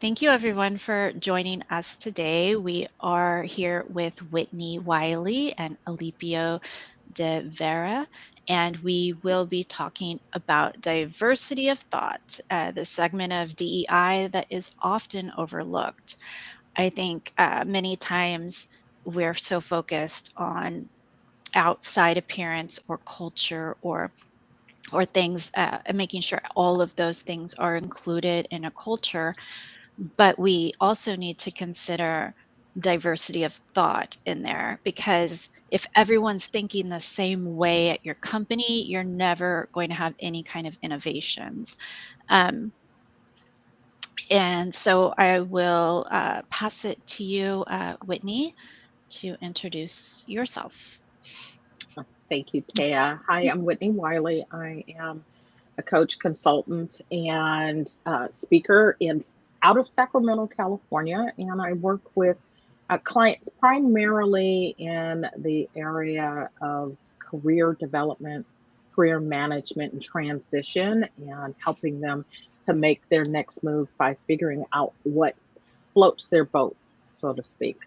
Thank you everyone for joining us today. We are here with Whitney Wiley and Alipio de Vera, and we will be talking about diversity of thought, the segment of DEI that is often overlooked. I think many times we're so focused on outside appearance or culture or things, and making sure all of those things are included in a culture, but we also need to consider diversity of thought in there, because if everyone's thinking the same way at your company, you're never going to have any kind of innovations. Um, and so I will pass it to you, Whitney, to introduce yourself. Thank you, Taya. Hi, I'm Whitney Wiley. I am a coach, consultant, and speaker in out of Sacramento, California, and I work with clients primarily in the area of career development, career management, and transition, and helping them to make their next move by figuring out what floats their boat, so to speak.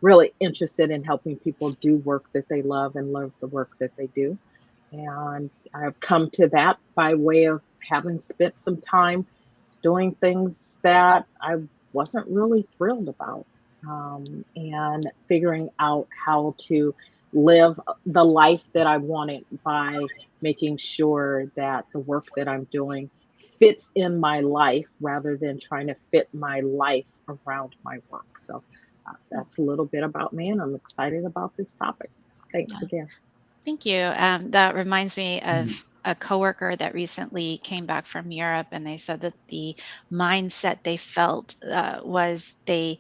Really interested in helping people do work that they love and love the work that they do. And I've come to that by way of having spent some time doing things that I wasn't really thrilled about, and figuring out how to live the life that I wanted by making sure that the work that I'm doing fits in my life rather than trying to fit my life around my work. So that's a little bit about me, and I'm excited about this topic. Thanks again. Thank you. That reminds me Mhm. of a coworker that recently came back from Europe, and they said that the mindset they felt was they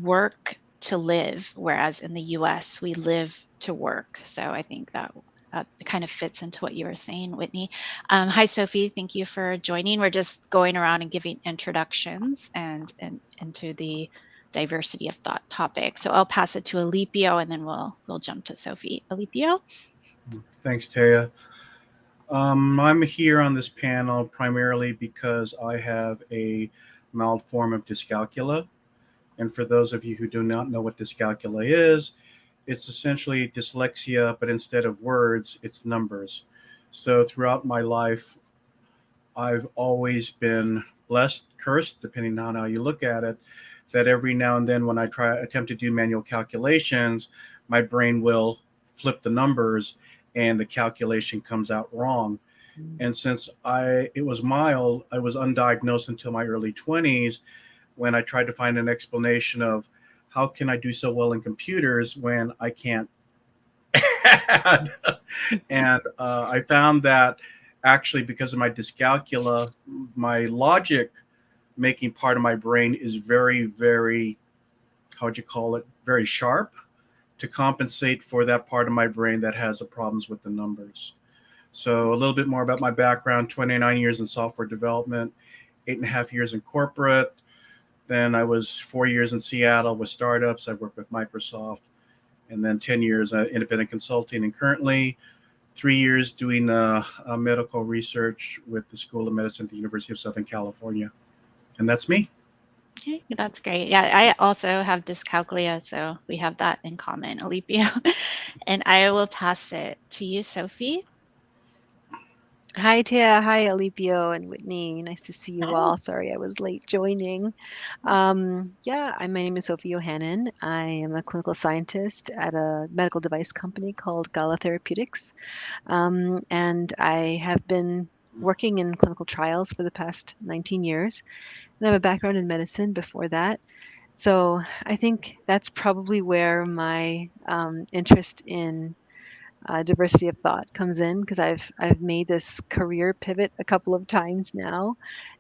work to live, whereas in the US we live to work. So I think that kind of fits into what you were saying, Whitney. Hi, Sophie. Thank you for joining. We're just going around and giving introductions and into the diversity of thought topic. So I'll pass it to Alipio, and then we'll jump to Sophie. Alipio. Thanks, Taya. I'm here on this panel primarily because I have a mild form of dyscalculia. And for those of you who do not know what dyscalculia is, it's essentially dyslexia, but instead of words, it's numbers. So throughout my life, I've always been blessed, cursed, depending on how you look at it, that every now and then when I attempt to do manual calculations, my brain will flip the numbers and the calculation comes out wrong. And since I it was mild, I was undiagnosed until my early 20s when I tried to find an explanation of how can I do so well in computers when I can't add. And I found that actually because of my dyscalculia, my logic making part of my brain is very, very, how would you call it, very sharp to compensate for that part of my brain that has the problems with the numbers. So a little bit more about my background: 29 years in software development, 8.5 years in corporate. Then I was 4 years in Seattle with startups. I worked with Microsoft, and then 10 years independent consulting. And currently, 3 years doing medical research with the School of Medicine at the University of Southern California. And that's me. Okay, that's great. Yeah, I also have dyscalculia, so we have that in common, Alipio. And I will pass it to you, Sophie. Hi, Tia. Hi, Alipio and Whitney. Nice to see you Hi. all. Sorry I was late joining. My name is Sophie Yohannan. I am a clinical scientist at a medical device company called Gala Therapeutics. And I have been working in clinical trials for the past 19 years. And I have a background in medicine before that. So I think that's probably where my interest in diversity of thought comes in because I've made this career pivot a couple of times now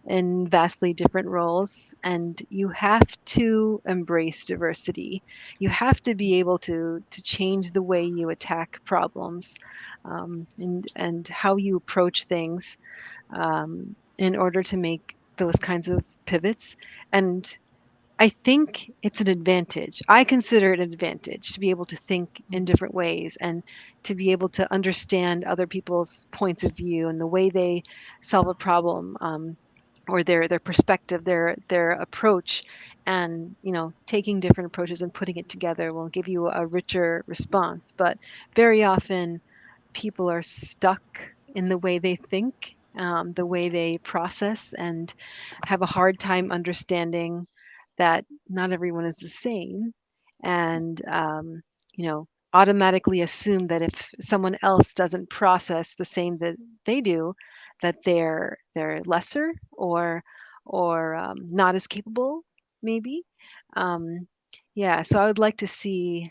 in vastly different roles, and you have to embrace diversity. You have to be able to change the way you attack problems, and how you approach things, in order to make those kinds of pivots. And I think it's an advantage. I consider it an advantage to be able to think in different ways and to be able to understand other people's points of view and the way they solve a problem. or their perspective, their approach, and taking different approaches and putting it together will give you a richer response. But very often people are stuck in the way they think, the way they process, and have a hard time understanding that not everyone is the same, and automatically assume that if someone else doesn't process the same that they do, that they're lesser, or not as capable, maybe. Um, yeah, so I would like to see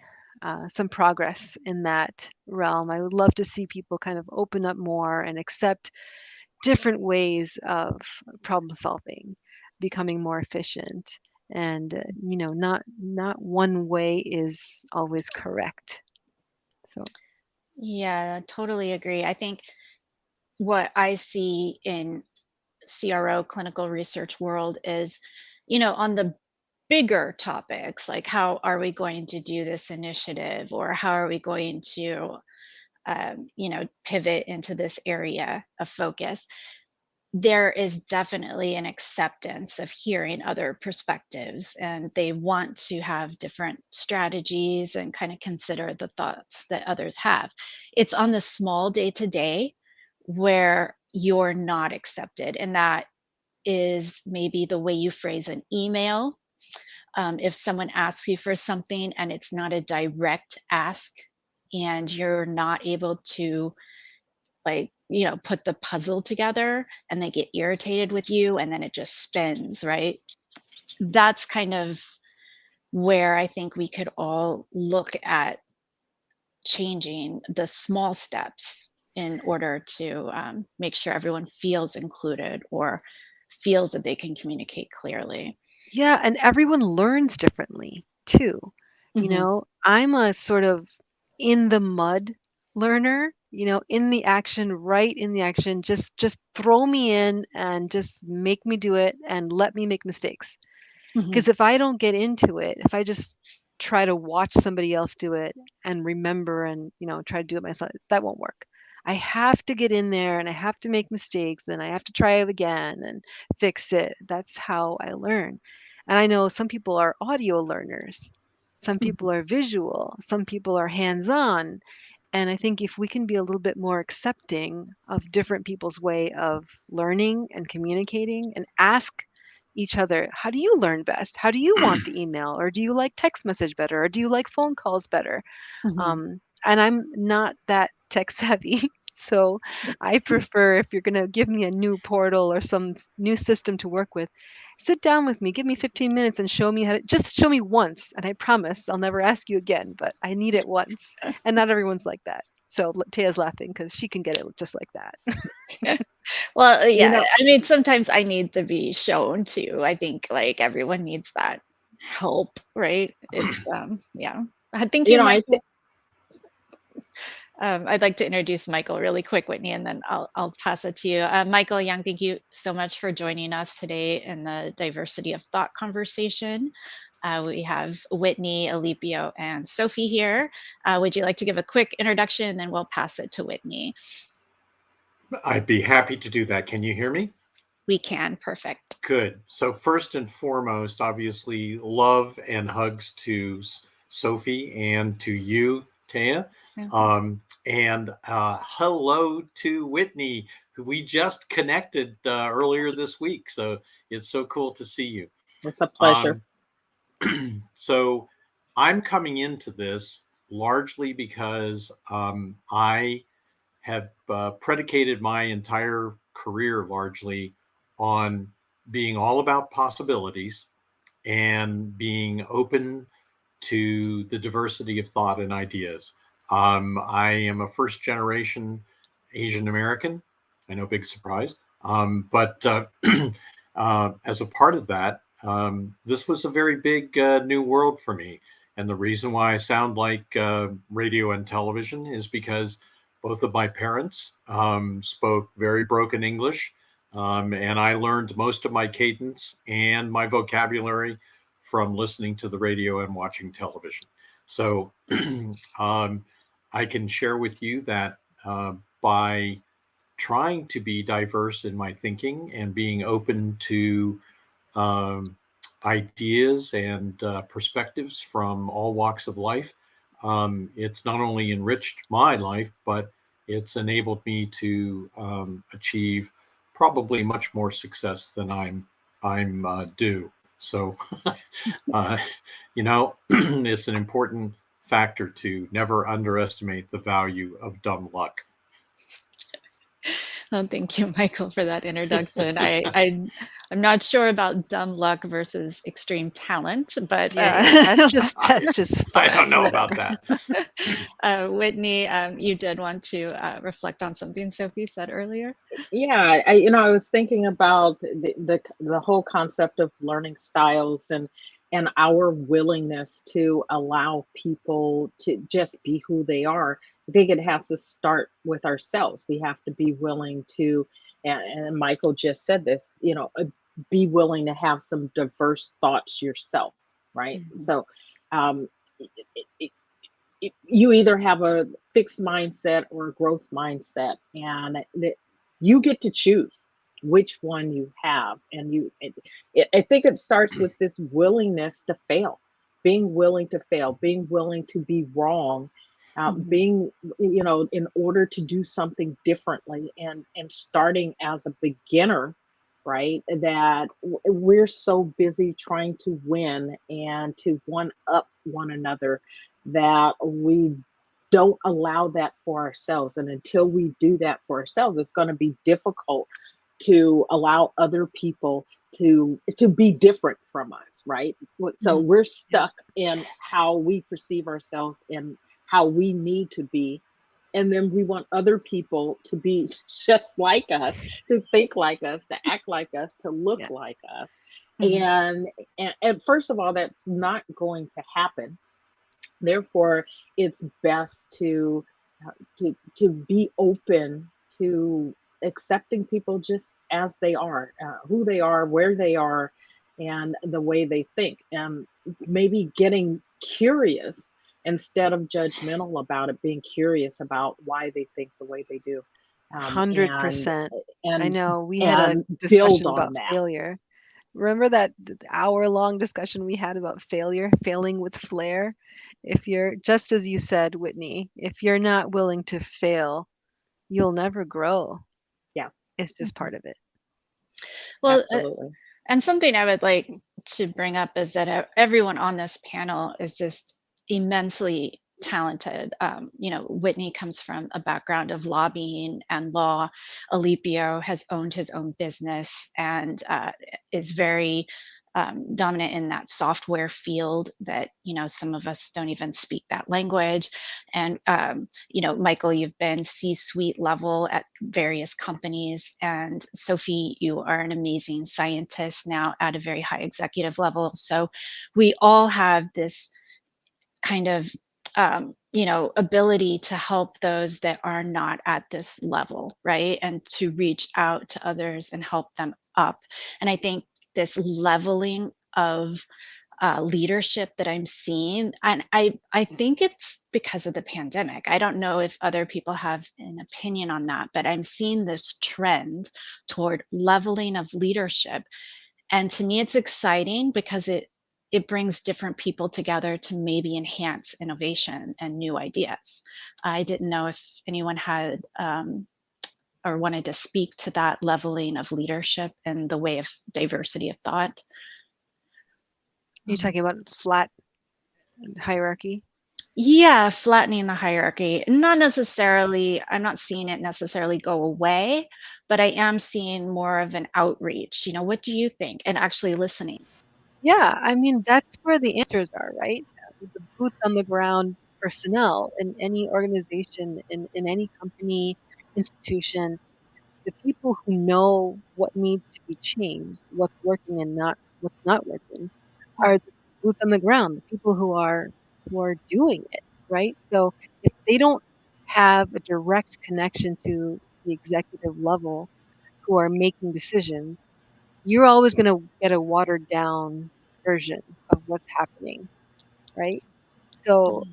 some progress in that realm. I would love to see people kind of open up more and accept different ways of problem solving, becoming more efficient, and not one way is always correct. So Yeah, totally agree. I think what I see in CRO, clinical research world, is, on the bigger topics, like how are we going to do this initiative, or how are we going to, pivot into this area of focus, there is definitely an acceptance of hearing other perspectives, and they want to have different strategies and kind of consider the thoughts that others have. It's on the small day to day where you're not accepted, and that is maybe the way you phrase an email. If someone asks you for something and it's not a direct ask, and you're not able to, like, put the puzzle together, and they get irritated with you, and then it just spins, right? That's kind of where I think we could all look at changing the small steps in order to make sure everyone feels included or feels that they can communicate clearly. yeah, and everyone learns differently too. Hmm. I'm a sort of in the mud learner, in the action, right in the action. Just throw me in and just make me do it and let me make mistakes. Hmm. Because if I don't get into it, if I just try to watch somebody else do it and remember and, try to do it myself, that won't work. I have to get in there and I have to make mistakes and I have to try it again and fix it. That's how I learn. And I know some people are audio learners, some people are visual, some people are hands on. And I think if we can be a little bit more accepting of different people's way of learning and communicating, and ask each other, how do you learn best? How do you want the email? Or do you like text message better? Or do you like phone calls better? Hmm. And I'm not that tech savvy. So I prefer, if you're going to give me a new portal or some new system to work with, sit down with me, give me 15 minutes and show me how to, just show me once. And I promise I'll never ask you again, but I need it once. And not everyone's like that. So Taya's laughing because she can get it just like that. Well, You yeah, know, I mean, sometimes I need to be shown too. I think, like, everyone needs that help, right? It's yeah. Thank you you, know, Michael. I'd like to introduce Michael really quick, Whitney, and then I'll pass it to you. Michael Young, thank you so much for joining us today in the diversity of thought conversation. We have Whitney, Alipio, and Sophie here. Would you like to give a quick introduction, and then we'll pass it to Whitney? I'd be happy to do that. Can you hear me? We can. Perfect. Good. So first and foremost, obviously, love and hugs to Sophie and to you, Taya. And hello to Whitney, who we just connected earlier this week. So it's so cool to see you. it's a pleasure. So I'm coming into this largely because I have predicated my entire career largely on being all about possibilities and being open to the diversity of thought and ideas. I am a first generation Asian American. I know, big surprise. But as a part of that, this was a very big new world for me. And the reason why I sound like radio and television is because both of my parents spoke very broken English. And I learned most of my cadence and my vocabulary from listening to the radio and watching television. So I can share with you that by trying to be diverse in my thinking and being open to um, ideas and perspectives from all walks of life. It's not only enriched my life, but it's enabled me to achieve probably much more success than I'm due. So, uh, it's an important factor to never underestimate the value of dumb luck. Well, thank you, Michael, for that introduction. I'm not sure about dumb luck versus extreme talent, but Yeah, that's just I don't false. know about that. Whitney, you did want to reflect on something Sophie said earlier. Yeah, I was thinking about the whole concept of learning styles and our willingness to allow people to just be who they are. I think it has to start with ourselves. We have to be willing to, and Michael just said this, be willing to have some diverse thoughts yourself, right? So, um, it, it, you either have a fixed mindset or a growth mindset, and you get to choose which one you have. And I think it starts with this willingness to fail, being willing to fail, being willing to be wrong, being, in order to do something differently, and starting as a beginner, right? That we're so busy trying to win and to one up one another that we don't allow that for ourselves. And until we do that for ourselves, it's going to be difficult to allow other people to be different from us, right? So we're stuck in how we perceive ourselves and how we need to be. And then we want other people to be just like us, to think like us, to act like us, to look Yeah. like us. Mhm. And first of all, that's not going to happen. Therefore, it's best to be open to accepting people just as they are, who they are, where they are, and the way they think, and maybe getting curious instead of judgmental about it, being curious about why they think the way they do, and 100%. I and know we had a and build discussion on about that. failure. Remember that hour-long discussion we had about failure, failing with flair? If you're, just as you said, Whitney, if you're not willing to fail, you'll never grow. Yeah, It's just part of it. Well, absolutely. and something I would like to bring up is that everyone on this panel is just immensely talented. Whitney comes from a background of lobbying and law. Alipio has owned his own business and is very dominant in that software field that some of us don't even speak that language. And Michael, you've been C-suite level at various companies, and Sophie, you are an amazing scientist now at a very high executive level. So we all have this kind of ability to help those that are not at this level, right? And to reach out to others and help them up. And I think this leveling of leadership that I'm seeing, and I think it's because of the pandemic. I don't know if other people have an opinion on that, but I'm seeing this trend toward leveling of leadership. And to me, it's exciting because it brings different people together to maybe enhance innovation and new ideas. I didn't know if anyone had or wanted to speak to that leveling of leadership and the way of diversity of thought. You're talking about flat hierarchy? Yeah, flattening the hierarchy. Not necessarily, I'm not seeing it necessarily go away, but I am seeing more of an outreach. What do you think? And actually listening. Yeah, I mean, that's where the answers are, right? The boots on the ground personnel in any organization, in any company, institution, the people who know what needs to be changed, what's working and not what's not working, are the boots on the ground, the people who are doing it, right? So if they don't have a direct connection to the executive level who are making decisions, you're always going to get a watered down version of what's happening, right? So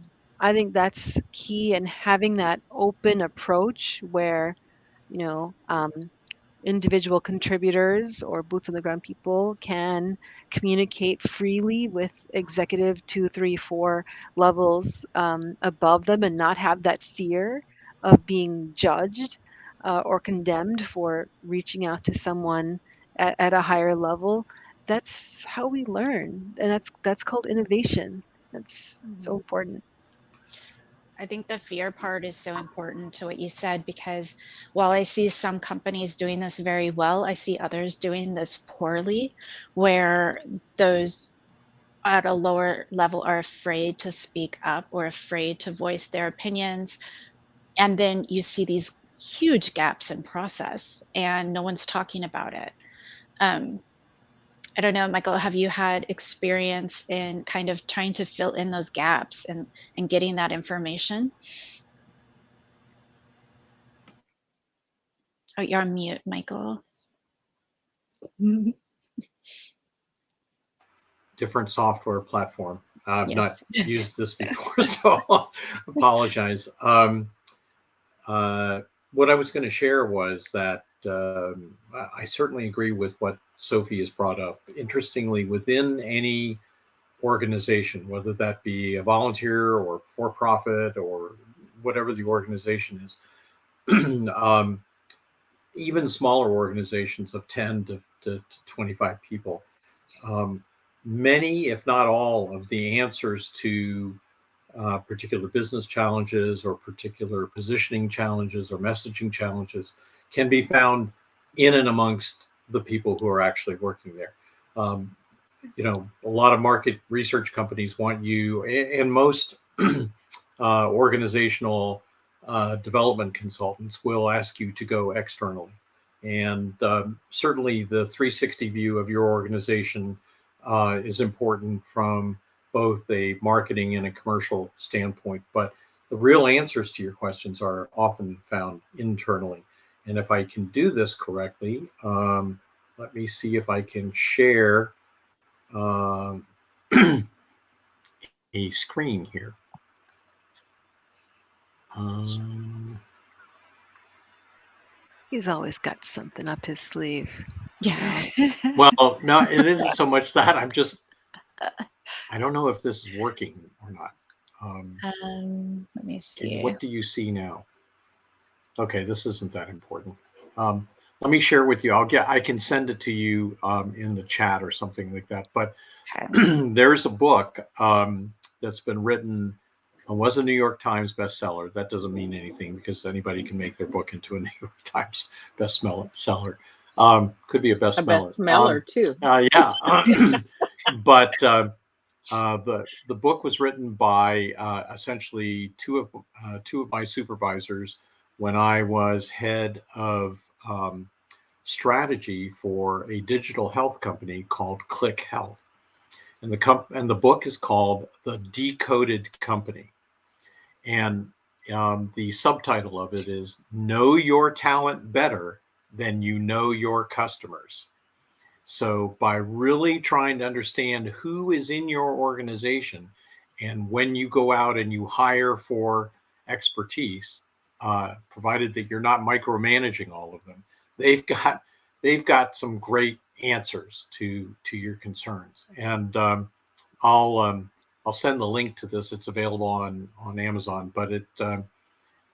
I think that's key, and having that open approach where individual contributors or boots on the ground people can communicate freely with executive 2, 3, 4 levels above them and not have that fear of being judged or condemned for reaching out to someone at a higher level. That's how we learn, and that's called innovation. That's so important. I think the fear part is so important to what you said, because while I see some companies doing this very well, I see others doing this poorly, where those at a lower level are afraid to speak up or afraid to voice their opinions. And then you see these huge gaps in process and no one's talking about it. I don't know, Michael, have you had experience in kind of trying to fill in those gaps and getting that information? Oh, you're on mute, Michael. Different software platform. I've not Yes. used this before, so I apologize. What I was going to share was that I certainly agree with what Sophie has brought up. Interestingly, within any organization, whether that be a volunteer or for-profit or whatever the organization is, even smaller organizations of 10 to 25 people, many, if not all, of the answers to particular business challenges or particular positioning challenges or messaging challenges can be found in and amongst the people who are actually working there. A lot of market research companies want you, and most organizational development consultants will ask you to go externally. And certainly the 360 view of your organization is important from both a marketing and a commercial standpoint. But the real answers to your questions are often found internally. And if I can do this correctly, let me see if I can share a screen here. He's always got something up his sleeve. Yeah. Well, no, it isn't so much that. I don't know if this is working or not. Let me see. What do you see now? Okay, this isn't that important. Let me share with you. I can send it to you in the chat or something like that. But Okay. there's a book that's been written. It was a New York Times bestseller. That doesn't mean anything because anybody can make their book into a New York Times bestseller. Could be a best smeller too. Yeah, but the book was written by essentially two of my supervisors when I was head of strategy for a digital health company called Click Health, and the book is called The Decoded Company, and the subtitle of it is "Know Your Talent Better Than You Know Your Customers." So by really trying to understand who is in your organization, and when you go out and you hire for expertise, provided that you're not micromanaging all of them, they've got some great answers to your concerns. And I'll send the link to this. It's available on Amazon, but it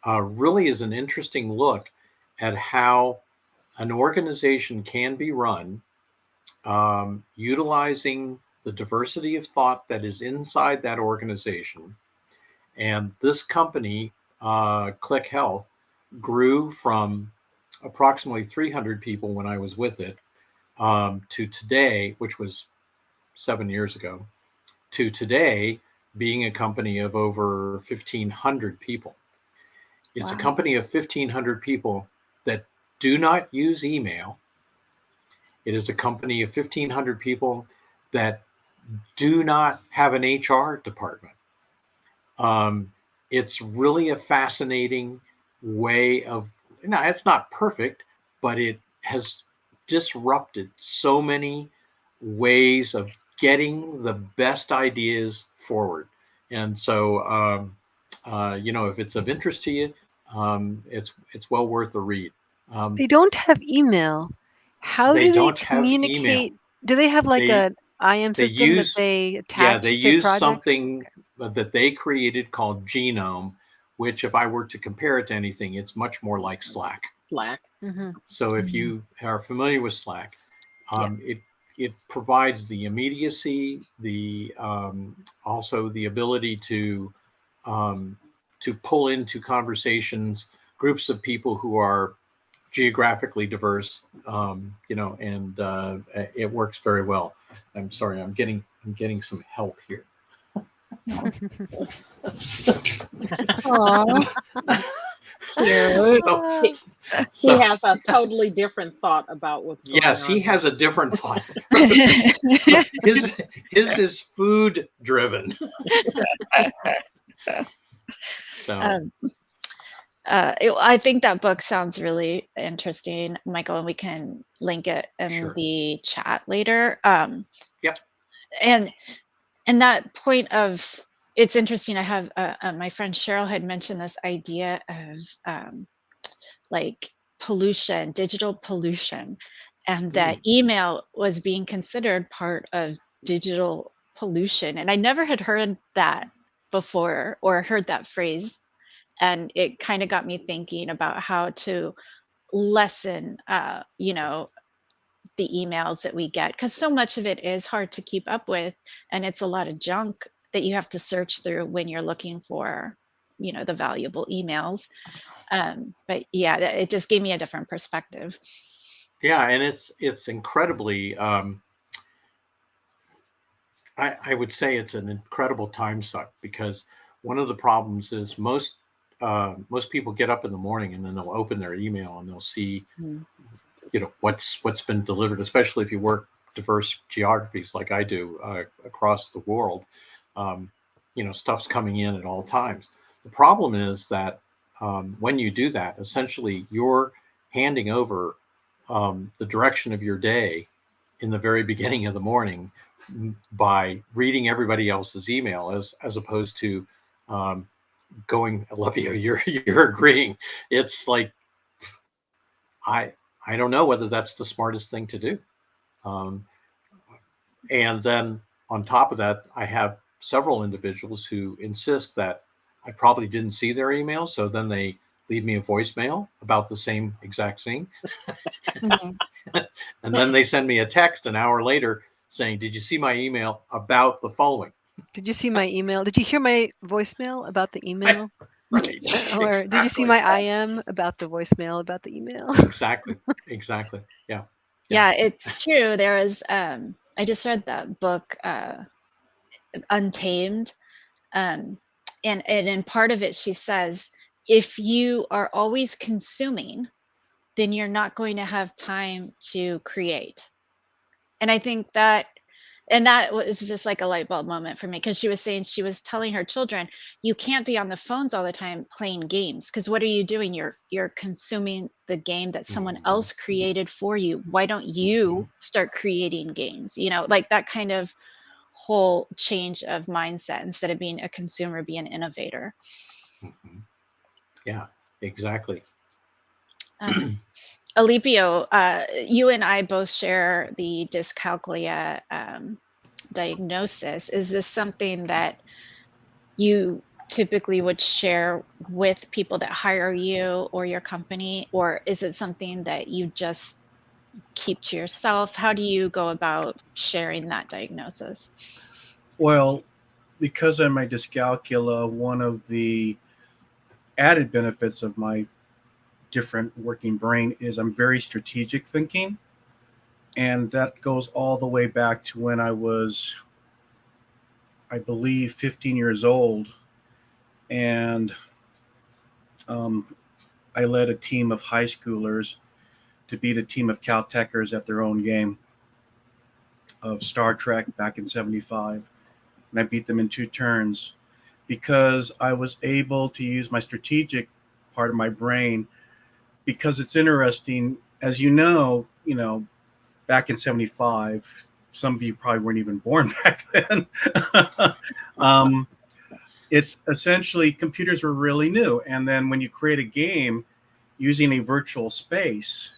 really is an interesting look at how an organization can be run utilizing the diversity of thought that is inside that organization. And this company, Click Health, grew from approximately 300 people when I was with it to today, which was 7 years ago, to today being a company of over 1,500 people. It's a company of 1,500 people that do not use email. It is a company of 1,500 people that do not have an HR department. It's really a fascinating way of, it's not perfect, but it has disrupted so many ways of getting the best ideas forward. And so, if it's of interest to you, it's well worth a read. They don't have email. How They do they don't have email. communicate? Do they have like They- a IM They system use, that they attach they to use project? something that they created called Genome, which if I were to compare it to anything, it's much more like Slack. Slack. Mm-hmm. So if you are familiar with Slack, it provides the immediacy, the also the ability to pull into conversations groups of people who are geographically diverse, and it works very well. I'm sorry, I'm getting some help here. Aww. So, He has a totally different thought about what's going on. yes, he has a different thought. His is food driven. So I think that book sounds really interesting, Michael, and we can link it in Sure. the chat later. Yep. And that point of, it's interesting. I have my friend Cheryl had mentioned this idea of like pollution, digital pollution, and that email was being considered part of digital pollution. And I never had heard that before or heard that phrase. And it kind of got me thinking about how to lessen, the emails that we get, because so much of it is hard to keep up with, and it's a lot of junk that you have to search through when you're looking for, the valuable emails. But yeah, it just gave me a different perspective. Yeah, and it's incredibly. I would say it's an incredible time suck, because one of the problems is most people get up in the morning and then they'll open their email and they'll see, what's been delivered, especially if you work diverse geographies like I do across the world. Stuff's coming in at all times. The problem is that when you do that, essentially you're handing over the direction of your day in the very beginning of the morning by reading everybody else's email, as opposed to going, Olympia, you're agreeing. It's like, I don't know whether that's the smartest thing to do. And then on top of that, I have several individuals who insist that I probably didn't see their email, so then they leave me a voicemail about the same exact thing. Mm-hmm. And then they send me a text an hour later saying, did you see my email about the following? Did you see my email? Did you hear my voicemail about the email? Right. Or did you see my IM about the voicemail about the email? Exactly. Yeah. Yeah, it's true. There was, I just read that book, Untamed. And in part of it, she says, if you are always consuming, then you're not going to have time to create. And I think that was just like a light bulb moment for me, because she was saying, she was telling her children, you can't be on the phones all the time playing games, because what are you doing? You're consuming the game that someone else created for you. Why don't you start creating games? Like that kind of whole change of mindset. Instead of being a consumer, be an innovator. Yeah, exactly. Alipio, you and I both share the dyscalculia diagnosis. Is this something that you typically would share with people that hire you or your company, or is it something that you just keep to yourself? How do you go about sharing that diagnosis? Well, because of my dyscalculia, one of the added benefits of my different working brain is I'm very strategic thinking. And that goes all the way back to when I was, I believe, 15 years old. And I led a team of high schoolers to beat a team of Caltechers at their own game of Star Trek back in '75. And I beat them in 2 turns because I was able to use my strategic part of my brain. Because it's interesting, as you know, back in '75, some of you probably weren't even born back then. It's essentially, computers were really new. And then when you create a game, using a virtual space,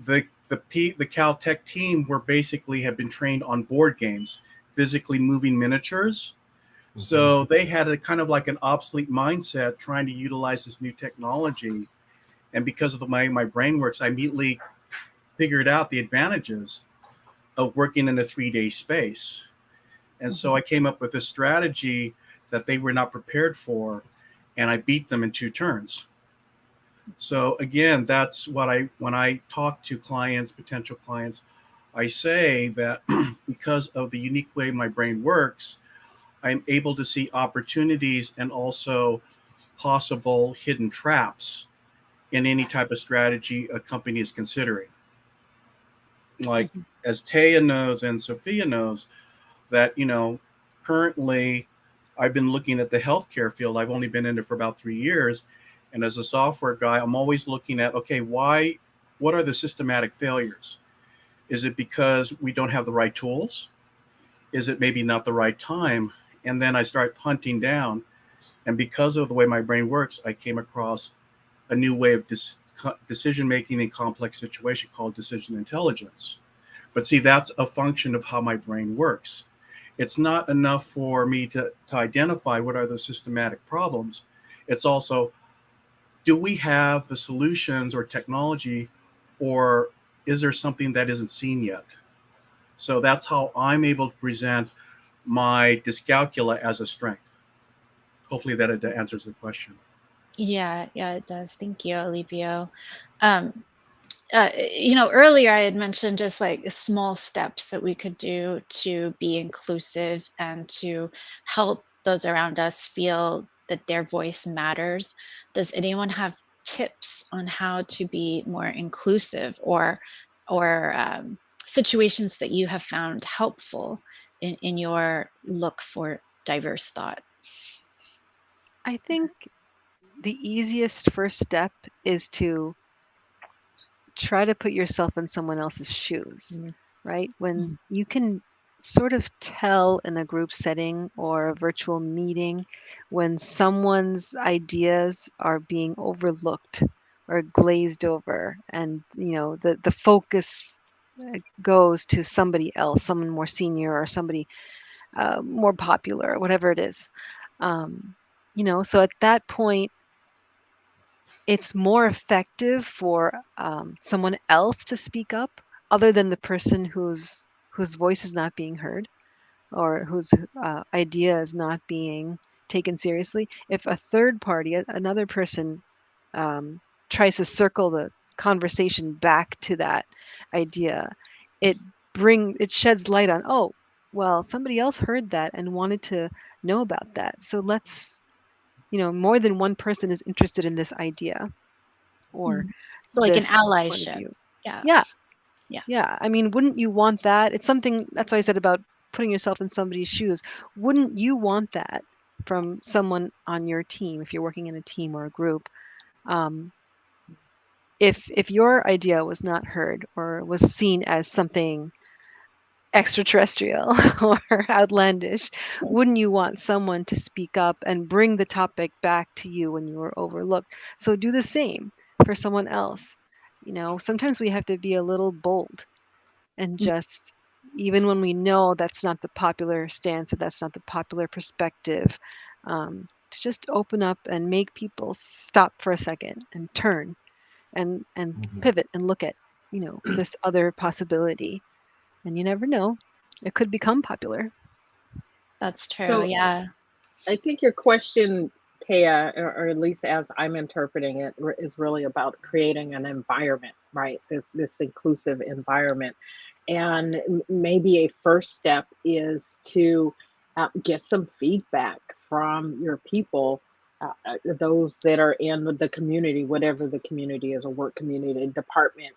the Caltech team were basically had been trained on board games, physically moving miniatures. So they had a kind of like an obsolete mindset trying to utilize this new technology. And because of the way my brain works, I immediately figured out the advantages of working in a 3-day space. And so I came up with a strategy that they were not prepared for, and I beat them in 2 turns. So again, that's what when I talk to clients, potential clients, I say that because of the unique way my brain works, I'm able to see opportunities and also possible hidden traps in any type of strategy a company is considering. Like, as Taya knows and Sophia knows, that, currently I've been looking at the healthcare field. I've only been in it for about 3 years. And as a software guy, I'm always looking at, okay, what are the systematic failures? Is it because we don't have the right tools? Is it maybe not the right time? And then I start hunting down. And because of the way my brain works, I came across a new way of decision-making in complex situations called decision intelligence. But see, that's a function of how my brain works. It's not enough for me to identify what are the systematic problems. It's also, do we have the solutions or technology, or is there something that isn't seen yet? So that's how I'm able to present my dyscalculia as a strength. Hopefully that answers the question. Yeah, it does. Thank you, Alipio. Earlier I had mentioned just like small steps that we could do to be inclusive and to help those around us feel that their voice matters. Does anyone have tips on how to be more inclusive, or situations that you have found helpful in your look for diverse thought? I think the easiest first step is to try to put yourself in someone else's shoes, right? When you can sort of tell in a group setting or a virtual meeting when someone's ideas are being overlooked or glazed over, and the focus goes to somebody else, someone more senior or somebody more popular, whatever it is. So at that point, it's more effective for someone else to speak up, other than the person whose voice is not being heard, or whose idea is not being taken seriously. If a third party, another person, tries to circle the conversation back to that idea, it sheds light on, oh, well, somebody else heard that and wanted to know about that. So let's, more than one person is interested in this idea, or So like an this point of allyship. view. Yeah. Yeah. I mean, wouldn't you want that? It's something, that's why I said about putting yourself in somebody's shoes. Wouldn't you want that from someone on your team, if you're working in a team or a group? If your idea was not heard or was seen as something extraterrestrial or outlandish, wouldn't you want someone to speak up and bring the topic back to you when you were overlooked? So do the same for someone else. Sometimes we have to be a little bold and just, even when we know that's not the popular stance or that's not the popular perspective, to just open up and make people stop for a second and turn and pivot and look at, this other possibility. And you never know, it could become popular. That's true. So Yeah. I think your question, Taya, or at least as I'm interpreting it, is really about creating an environment, right? This inclusive environment. And maybe a first step is to get some feedback from your people, those that are in the community, whatever the community is, a work community, department,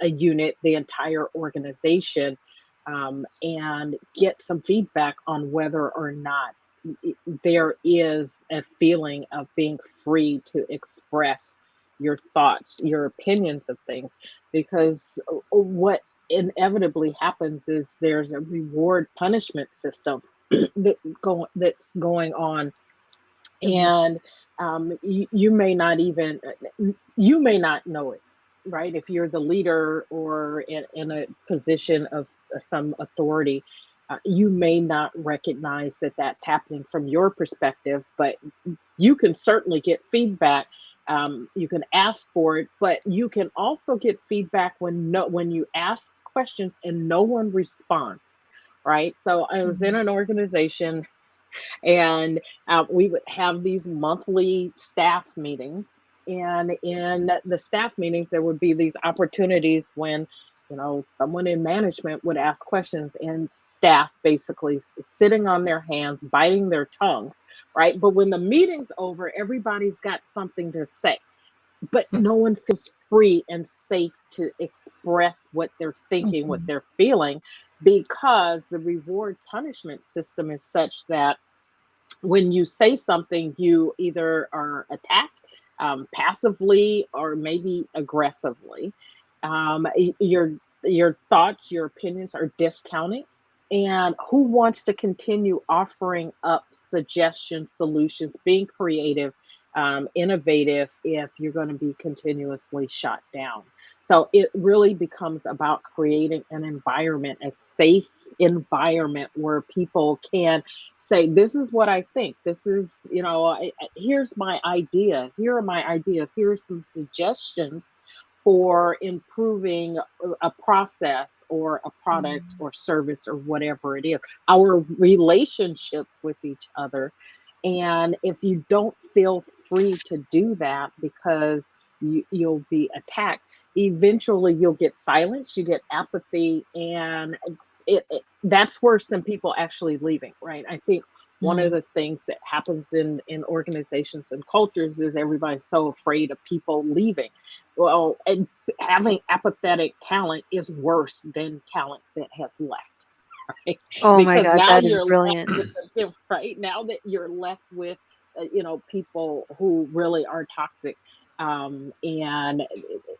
a unit, the entire organization, and get some feedback on whether or not there is a feeling of being free to express your thoughts, your opinions of things. Because what inevitably happens is there's a reward punishment system that's going on. And you may not even, you may not know it, right? If you're the leader or in a position of some authority, you may not recognize that that's happening from your perspective, but you can certainly get feedback. You can ask for it, but you can also get feedback when you ask questions and no one responds, right? So I was in Mhm. an organization, and we would have these monthly staff meetings. And in the staff meetings, there would be these opportunities when, someone in management would ask questions, and staff basically sitting on their hands, biting their tongues, right? But when the meeting's over, everybody's got something to say, but no one feels free and safe to express what they're thinking, what Mhm. they're feeling, because the reward punishment system is such that when you say something, you either are attacked passively or maybe aggressively. Your thoughts, your opinions are discounted. And who wants to continue offering up suggestions, solutions, being creative, innovative, if you're going to be continuously shot down? So it really becomes about creating an environment, a safe environment where people can say, this is what I think, this is, here's my idea, here are my ideas, here are some suggestions for improving a process or a product Mhm. or service or whatever it is, our relationships with each other. And if you don't feel free to do that because you'll be attacked, eventually you'll get silence, you get apathy, and that's worse than people actually leaving, right? I think one of Mhm. the things that happens in organizations and cultures is everybody's so afraid of people leaving. Well, and having apathetic talent is worse than talent that has left, right? Oh my Because God, now that is you're left brilliant. with right now that you're left with people who really are toxic, and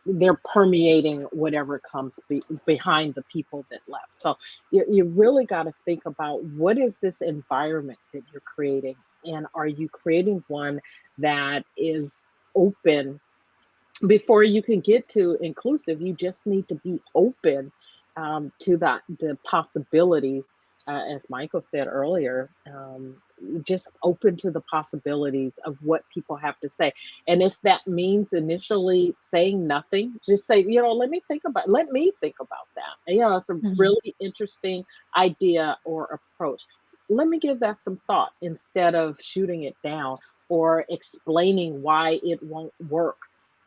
they're permeating whatever comes behind the people that left. So you really got to think about, what is this environment that you're creating, and are you creating one that is open? Before you can get to inclusive, you just need to be open to the possibilities, as Michael said earlier. Just open to the possibilities of what people have to say. And if that means initially saying nothing, just say, let me think about that. It's a Mhm. really interesting idea or approach. Let me give that some thought, instead of shooting it down or explaining why it won't work,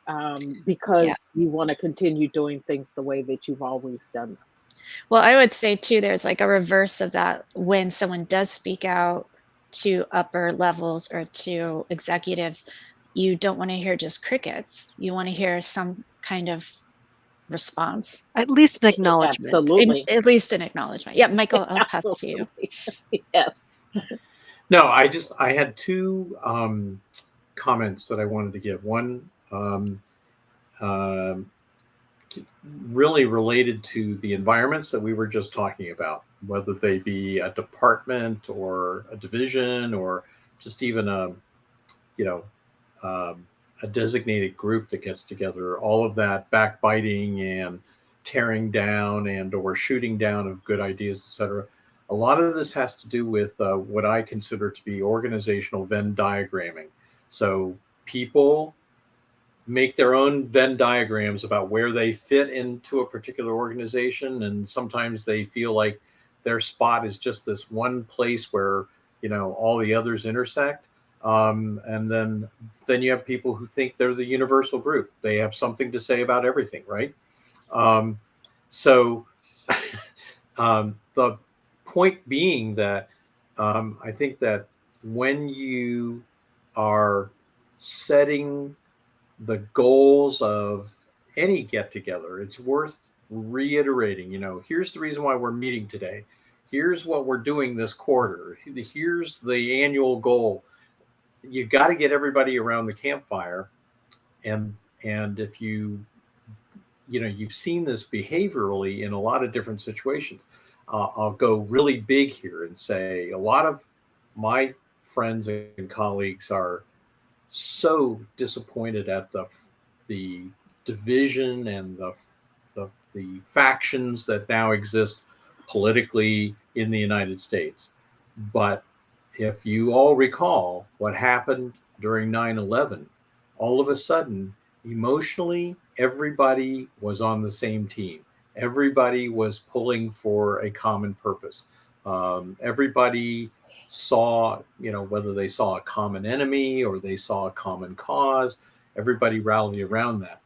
Yeah. because you want to continue doing things the way that you've always done them. Well, I would say too, there's like a reverse of that when someone does speak out to upper levels or to executives, you don't want to hear just crickets. You want to hear some kind of response, At least an acknowledgement. Absolutely. at least an acknowledgement. Yeah, Michael, I'll pass to you. Absolutely. Yes. No, I had two comments that I wanted to give. One, um, really related to the environments that we were just talking about, whether they be a department or a division or just even you know, um, a designated group that gets together. All of that backbiting and tearing down and or shooting down of good ideas, etc. A lot of this has to do with what I consider to be organizational Venn diagramming. So people make their own Venn diagrams about where they fit into a particular organization, and sometimes they feel like their spot is just this one place where all the others intersect. And then you have people who think they're the universal group. They have something to say about everything, right? Um, so the point being that I think that when you are setting the goals of any get together, it's worth reiterating, here's the reason why we're meeting today. Here's what we're doing this quarter. Here's the annual goal. You got to get everybody around the campfire. And if you've seen this behaviorally in a lot of different situations. I'll go really big here and say a lot of my friends and colleagues are so disappointed at the division and the factions that now exist politically in the United States. But if you all recall what happened during 9/11, all of a sudden, emotionally, everybody was on the same team. Everybody was pulling for a common purpose. Everybody saw, whether they saw a common enemy or they saw a common cause, everybody rallied around that.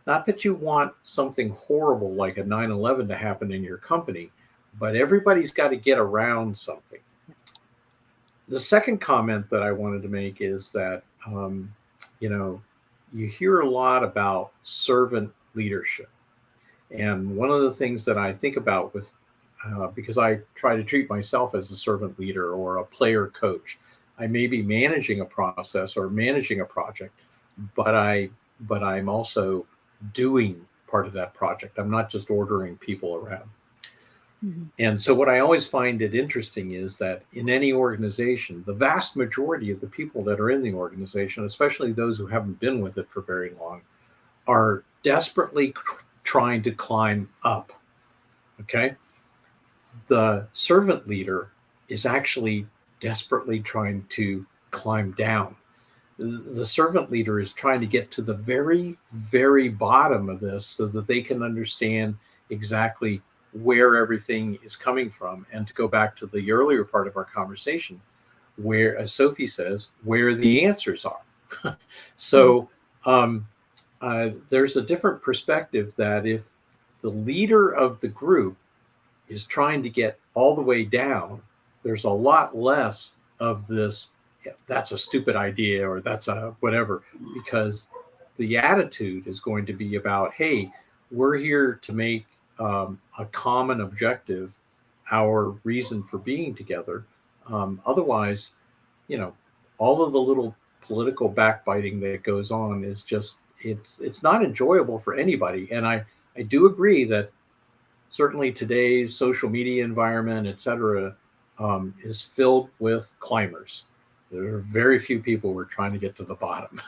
Not that you want something horrible like a 9/11 to happen in your company, but everybody's got to get around something. The second comment that I wanted to make is that, you hear a lot about servant leadership. And one of the things that I think about because I try to treat myself as a servant leader or a player coach, I may be managing a process or managing a project, but I'm also doing part of that project. I'm not just ordering people around. Mm-hmm. And so what I always find it interesting is that in any organization, the vast majority of the people that are in the organization, especially those who haven't been with it for very long, are desperately trying to climb up. Okay. The servant leader is actually desperately trying to climb down. The servant leader is trying to get to the very, very bottom of this so that they can understand exactly where everything is coming from. And to go back to the earlier part of our conversation, where, as Sophie says, where the answers are. So there's a different perspective that if the leader of the group is trying to get all the way down, there's a lot less of this, that's a stupid idea or that's a whatever, because the attitude is going to be about, hey, we're here to make a common objective our reason for being together. Otherwise, all of the little political backbiting that goes on is just, it's not enjoyable for anybody. And I do agree that certainly today's social media environment, et cetera, is filled with climbers. There are very few people who are trying to get to the bottom.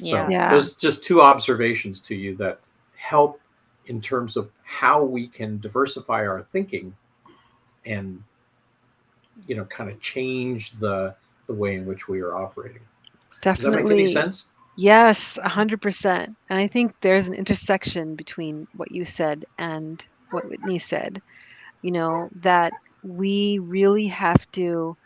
So there's just two observations to you that help in terms of how we can diversify our thinking and, kind of change the way in which we are operating. Definitely. Does that make any sense? Yes, 100%. And I think there's an intersection between what you said and what Whitney said, that we really have to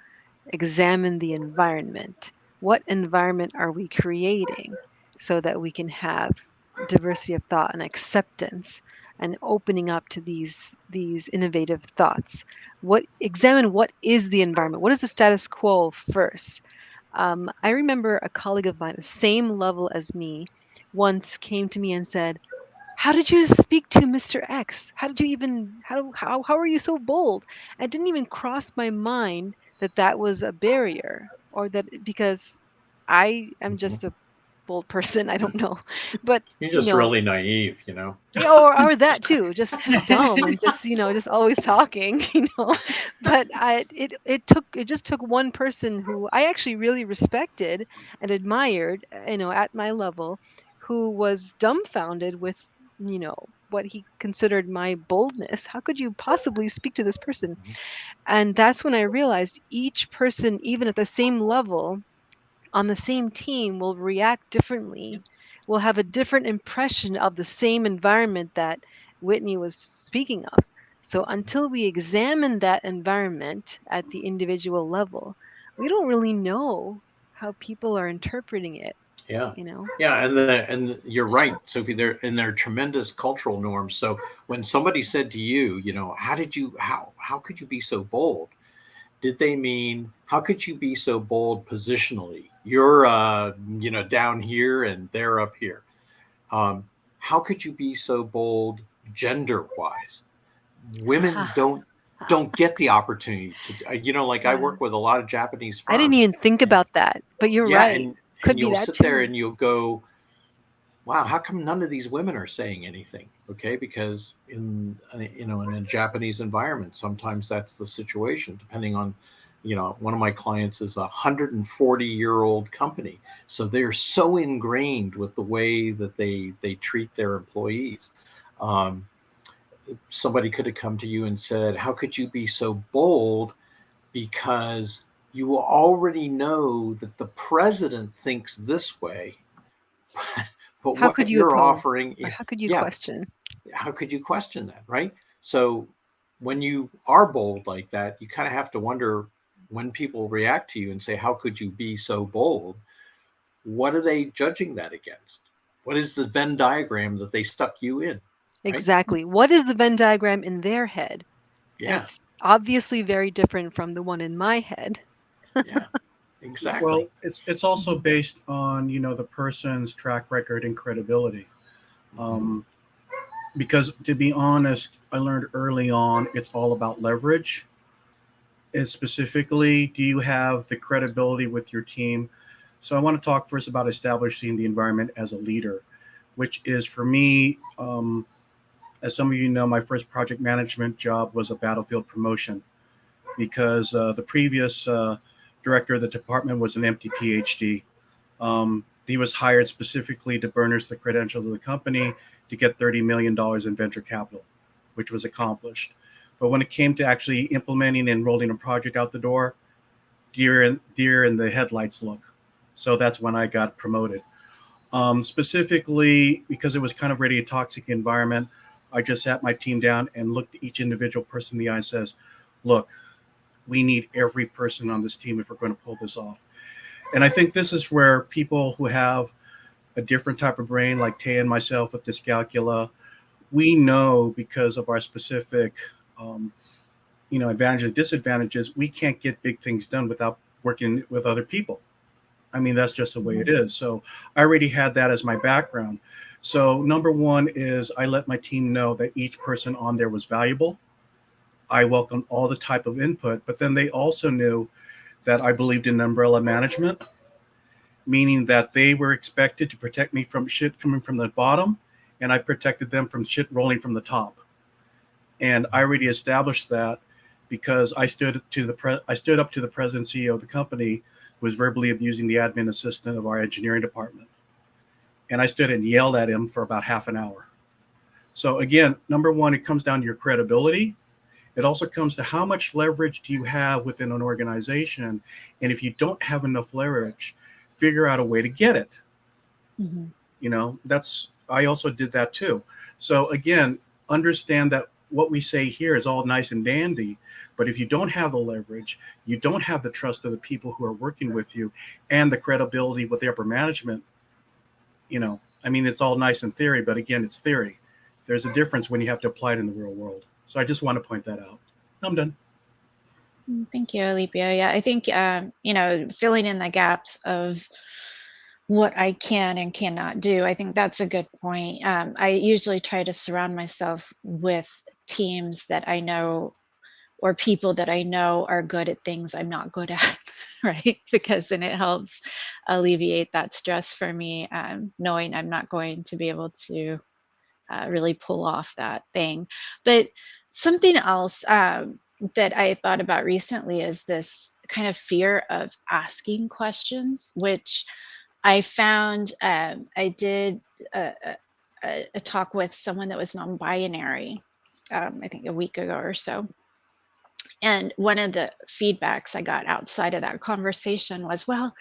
examine the environment. What environment are we creating so that we can have diversity of thought and acceptance and opening up to these innovative thoughts? Examine what is the environment? What is the status quo first? I remember a colleague of mine, the same level as me, once came to me and said, "How did you speak to Mr. X? How did you even, how are you so bold?" It didn't even cross my mind that that was a barrier, or that, because I am just a bold person. I don't know, but you're just really naive, or that too, just dumb and just always talking, But it just took one person who I actually really respected and admired, at my level, who was dumbfounded with, what he considered my boldness. How could you possibly speak to this person? And that's when I realized each person, even at the same level, on the same team, will react differently, will have a different impression of the same environment that Whitney was speaking of. So until we examine that environment at the individual level, we don't really know how people are interpreting it. Yeah. Yeah, and you're right, Sophie. There are tremendous cultural norms. So when somebody said to you, how could you be so bold? Did they mean, how could you be so bold positionally? You're down here and they're up here. How could you be so bold gender wise? Women don't get the opportunity to, I work with a lot of Japanese firms. I didn't even think about that, but you're right. And you'll sit there and you'll go, wow, how come none of these women are saying anything? Okay, because in a Japanese environment, sometimes that's the situation, depending on One of my clients is 140-year-old company. So they're so ingrained with the way that they treat their employees. Somebody could have come to you and said, how could you be so bold? Because you already know that the president thinks this way, but How could what you you're oppose? offering, Or how could you yeah, question? how could you question that, right? So when you are bold like that, you kind of have to wonder, when people react to you and say, how could you be so bold? What are they judging that against? What is the Venn diagram that they stuck you in? Right? Exactly. What is the Venn diagram in their head? Yeah. It's obviously very different from the one in my head. Yeah. Exactly. Well, it's also based on, the person's track record and credibility. Because to be honest, I learned early on it's all about leverage. And specifically, do you have the credibility with your team? So I want to talk first about establishing the environment as a leader, which is for me, as some of you know, my first project management job was a battlefield promotion, because the previous director of the department was an empty PhD. He was hired specifically to burnish the credentials of the company to get $30 million in venture capital, which was accomplished. But when it came to actually implementing and rolling a project out the door, deer in the headlights look. So that's when I got promoted. Specifically, because it was kind of already a toxic environment, I just sat my team down and looked at each individual person in the eye and says, look, we need every person on this team if we're going to pull this off. And I think this is where people who have a different type of brain, like Tay and myself with dyscalculia, we know because of our specific, advantages and disadvantages, we can't get big things done without working with other people. I mean, that's just the way it is. So I already had that as my background. So number one is I let my team know that each person on there was valuable. I welcomed all the type of input, but then they also knew that I believed in umbrella management, meaning that they were expected to protect me from shit coming from the bottom, and I protected them from shit rolling from the top. And I already established that because I stood up to the president CEO of the company, who was verbally abusing the admin assistant of our engineering department. And I stood and yelled at him for about half an hour. So again, number one, it comes down to your credibility. It also comes to how much leverage do you have within an organization. And if you don't have enough leverage, figure out a way to get it. I also did that too. So again, understand that what we say here is all nice and dandy, but if you don't have the leverage, you don't have the trust of the people who are working with you and the credibility with the upper management, it's all nice in theory, but again, it's theory. There's a difference when you have to apply it in the real world. So I just want to point that out. I'm done. Thank you, Alipio. Yeah, I think, filling in the gaps of what I can and cannot do, I think that's a good point. I usually try to surround myself with teams that I know or people that I know are good at things I'm not good at, right? Because then it helps alleviate that stress for me, knowing I'm not going to be able to really pull off that thing. But something else that I thought about recently is this kind of fear of asking questions, which I found I did a talk with someone that was non-binary, I think a week ago or so. And one of the feedbacks I got outside of that conversation was, well,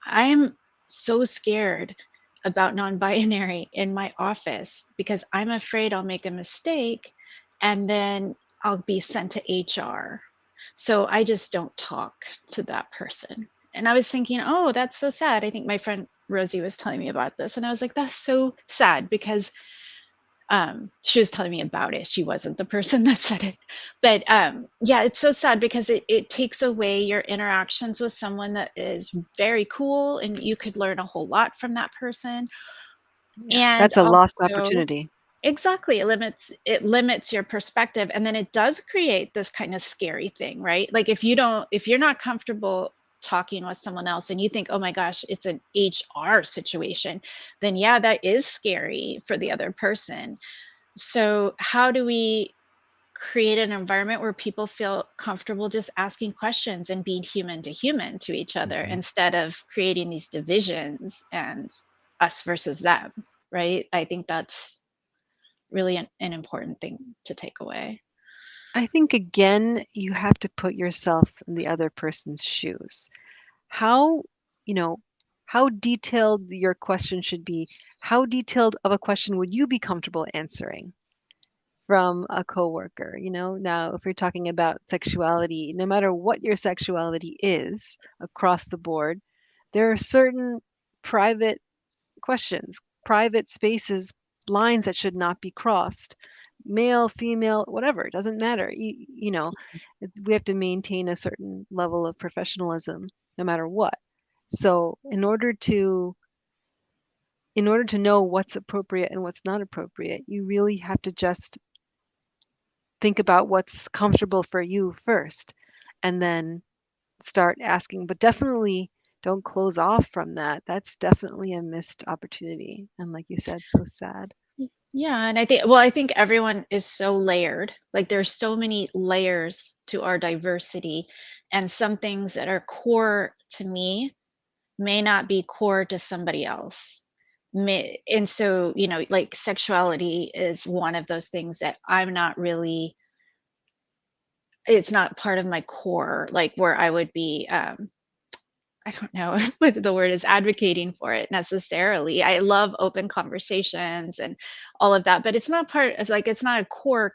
I'm so scared about non-binary in my office because I'm afraid I'll make a mistake and then I'll be sent to HR. So I just don't talk to that person. And I was thinking, oh, that's so sad. I think my friend Rosie was telling me about this. And I was like, that's so sad because she was telling me about it. She wasn't the person that said it. But yeah, it's so sad because it takes away your interactions with someone that is very cool and you could learn a whole lot from that person. Yeah, And that's a lost also, opportunity. exactly, it limits your perspective, and then it does create this kind of scary thing, right? Like if you're not comfortable talking with someone else and you think, oh my gosh, it's an HR situation, then yeah, that is scary for the other person. So how do we create an environment where people feel comfortable just asking questions and being human to each other, instead of creating these divisions and us versus them, right? I think that's really an important thing to take away. I think, again, you have to put yourself in the other person's shoes. How, you know, how detailed your question should be. How detailed of a question would you be comfortable answering from a coworker? Now, if you're talking about sexuality, no matter what your sexuality is across the board, there are certain private questions, private spaces, lines that should not be crossed. Male, female, whatever, it doesn't matter. We have to maintain a certain level of professionalism no matter what. So in order to know what's appropriate and what's not appropriate, you really have to just think about what's comfortable for you first, and then start asking. But definitely don't close off from that. That's definitely a missed opportunity. And like you said, so sad. Yeah, and I think everyone is so layered. Like there's so many layers to our diversity, and some things that are core to me may not be core to somebody else. And so, like sexuality is one of those things that I'm not really, it's not part of my core, like where I would be, I don't know what the word is, advocating for it necessarily. I love open conversations and all of that, but it's not it's not a core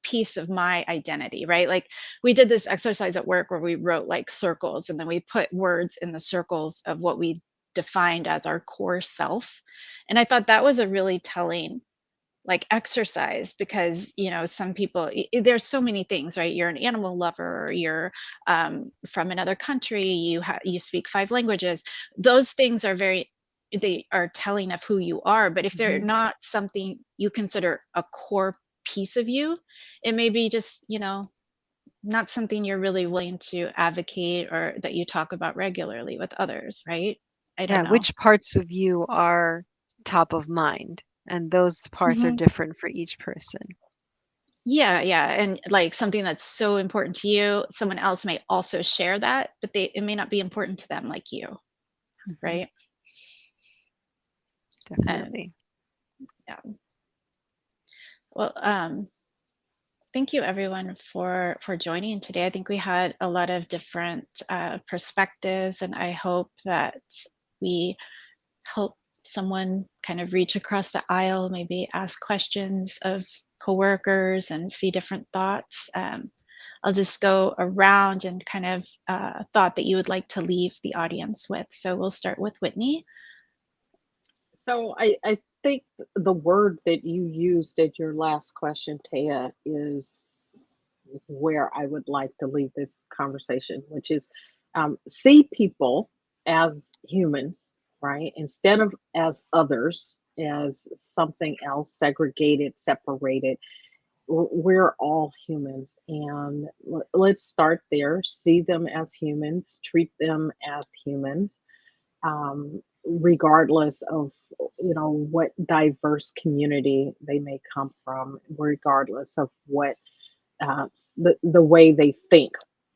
piece of my identity, right? Like we did this exercise at work where we wrote like circles, and then we put words in the circles of what we defined as our core self. And I thought that was a really telling like exercise, because some people, there's so many things, right? You're an animal lover, or you're from another country, you speak 5 languages. Those things are they are telling of who you are, but if they're not something you consider a core piece of you, it may be just not something you're really willing to advocate or that you talk about regularly with others, right? I don't Yeah, know. which parts of you are top of mind? And those parts are different for each person. Yeah, yeah. And like something that's so important to you, someone else may also share that, but it may not be important to them like you, right? Definitely. Yeah. Well, thank you everyone for joining today. I think we had a lot of different perspectives, and I hope that we help someone kind of reach across the aisle, maybe ask questions of coworkers and see different thoughts. I'll just go around and kind of thought that you would like to leave the audience with. So we'll start with Whitney. So I think the word that you used at your last question, Taya, is where I would like to leave this conversation, which is see people as humans, right? Instead of as others, as something else, segregated, separated. We're all humans, and let's start there. See them as humans, treat them as humans, regardless of what diverse community they may come from, regardless of what the way they think.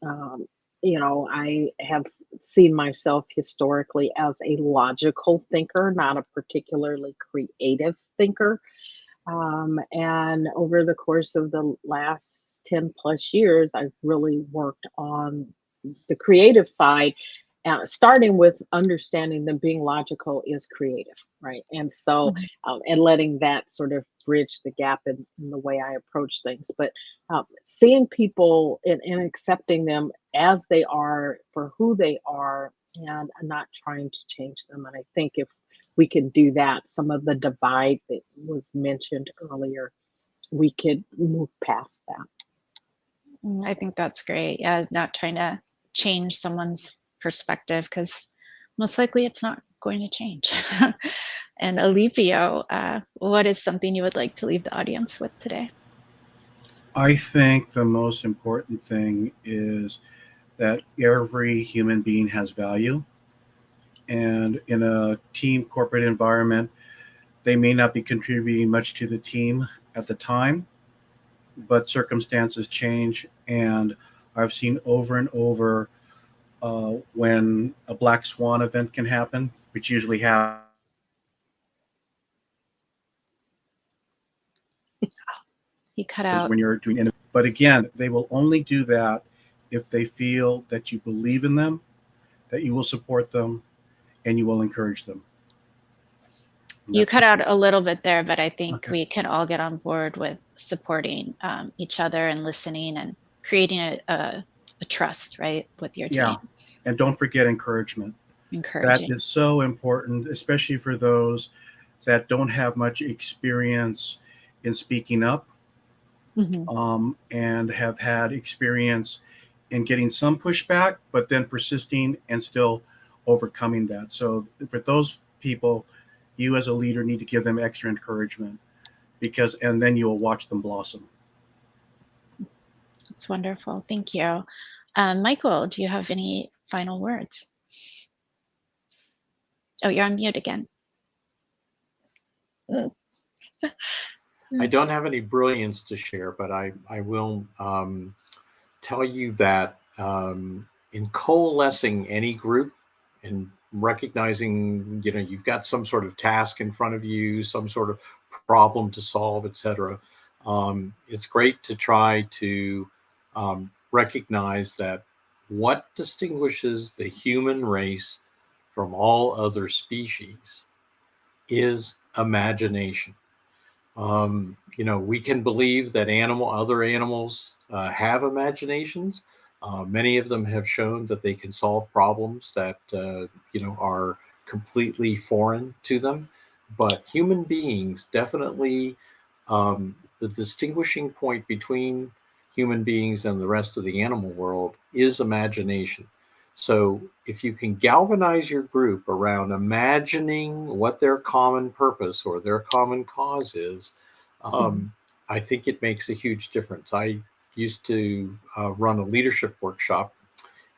Um, I have seen myself historically as a logical thinker, not a particularly creative thinker. And over the course of the last 10 plus years, I've really worked on the creative side, starting with understanding that being logical is creative, right? And so, and letting that sort of bridge the gap in the way I approach things. But seeing people and accepting them as they are for who they are, and not trying to change them. And I think if we can do that, some of the divide that was mentioned earlier, we could move past that. I think that's great. Yeah, not trying to change someone's perspective, because most likely it's not going to change. And Alipio, what is something you would like to leave the audience with today? I think the most important thing is that every human being has value. And in a team corporate environment, they may not be contributing much to the team at the time, but circumstances change, and I've seen over and over when a black swan event can happen, which usually happens You cut out. when you're doing. But again, they will only do that if they feel that you believe in them, that you will support them, and you will encourage them. You cut out a little bit there, but I think Okay. we can all get on board with supporting each other and listening and creating a trust, right, with your team. Yeah, and don't forget encouragement. That Encouraging. is so important, especially for those that don't have much experience in speaking up, and have had experience in getting some pushback, but then persisting and still overcoming that. So for those people, you as a leader need to give them extra encouragement, and then you'll watch them blossom. That's wonderful. Thank you. Michael, do you have any final words? Oh, you're on mute again. I don't have any brilliance to share, but I will tell you that in coalescing any group and recognizing, you've got some sort of task in front of you, some sort of problem to solve, etc. It's great to try to recognize that what distinguishes the human race from all other species is imagination. We can believe that other animals have imaginations. Many of them have shown that they can solve problems that are completely foreign to them. But human beings definitely, the distinguishing point between human beings and the rest of the animal world is imagination. So if you can galvanize your group around imagining what their common purpose or their common cause is, I think it makes a huge difference. I used to run a leadership workshop,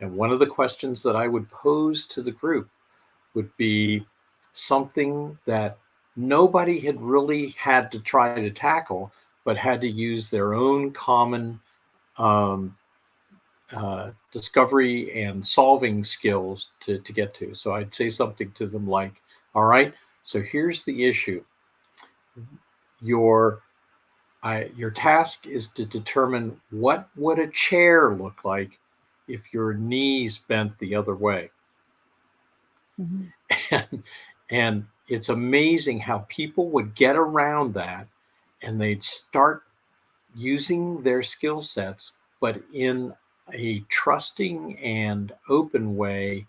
and one of the questions that I would pose to the group would be something that nobody had really had to try to tackle, but had to use their own common discovery and solving skills to get to. So I'd say something to them like, all right, so here's the issue. Your task is to determine what would a chair look like if your knees bent the other way. And it's amazing how people would get around that, and they'd start using their skill sets, but in a trusting and open way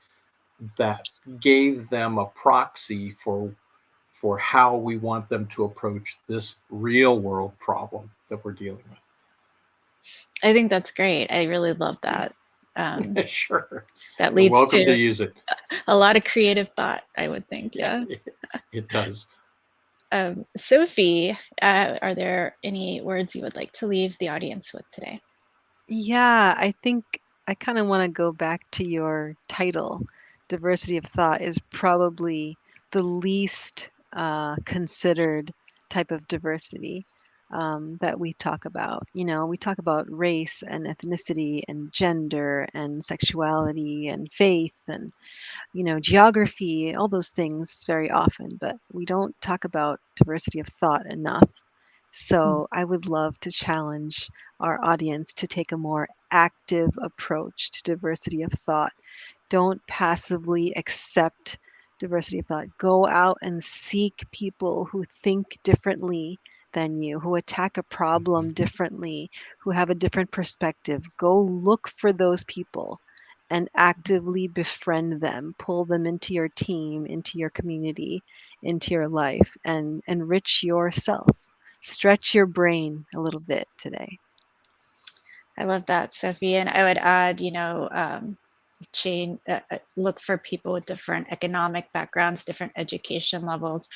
that gave them a proxy for how we want them to approach this real world problem that we're dealing with. I think that's great. I really love that. Sure. That leads welcome to to use it. A lot of creative thought, I would think. Yeah. It does. Sophie, are there any words you would like to leave the audience with today? Yeah, I think I kind of want to go back to your title. Diversity of thought is probably the least considered type of diversity that we talk about. We talk about race and ethnicity and gender and sexuality and faith and geography, all those things very often, but we don't talk about diversity of thought enough. So I would love to challenge our audience to take a more active approach to diversity of thought. Don't passively accept diversity of thought. Go out and seek people who think differently than you, who attack a problem differently, who have a different perspective. Go look for those people and actively befriend them, pull them into your team, into your community, into your life, and enrich yourself. Stretch your brain a little bit today. I love that, Sophie. And I would add, look for people with different economic backgrounds, different education levels.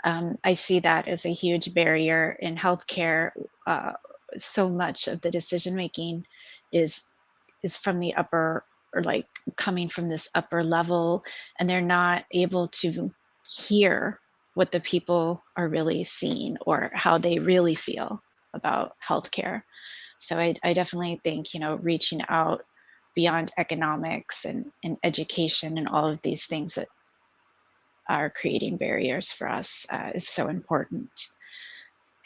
I see that as a huge barrier in healthcare. So much of the decision making is from the upper, or like coming from this upper level, and they're not able to hear what the people are really seeing or how they really feel about healthcare. So I definitely think, reaching out beyond economics and education and all of these things that are creating barriers for us is so important.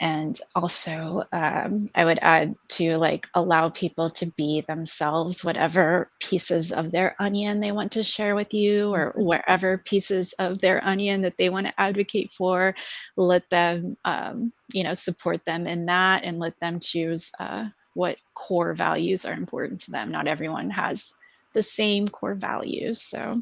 And also, I would add to allow people to be themselves, whatever pieces of their onion they want to share with you, or wherever pieces of their onion that they want to advocate for, let them, support them in that, and let them choose what core values are important to them. Not everyone has the same core values. So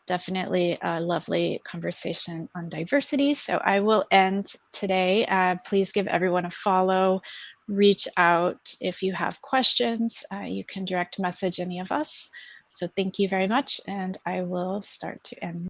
definitely a lovely conversation on diversity. So I will end today. Please give everyone a follow. Reach out if you have questions. You can direct message any of us. So thank you very much, and I will start to end.